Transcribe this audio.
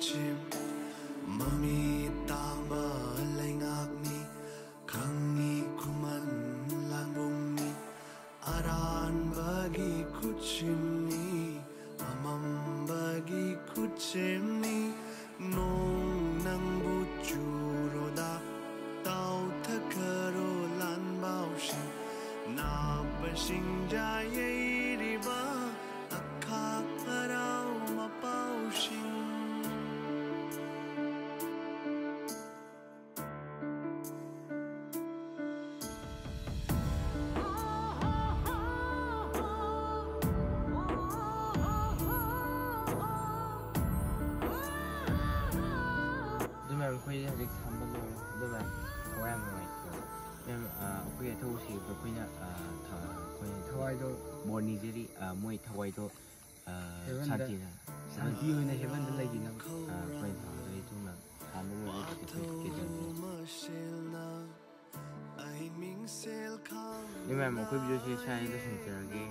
chim mami tama lengakni khangi kuman langbungni aran bagi kuchimni amam bagi kuchimni nong nang buchuroda tau thakaro lan baushin na pasing jaye riba akha parau mapaushin कोई हजिक thumb लोरे दुबा थवाय मोय ma'am कोई थोसी कोइना कोइ थवाय दो बोर्नी Jerry मोय थवाय दो शांतिना शांति होइना haven the लागिना कोइ थवाय तुना थानो मोय के मैम कोई वीडियो से शायद सुनते रगे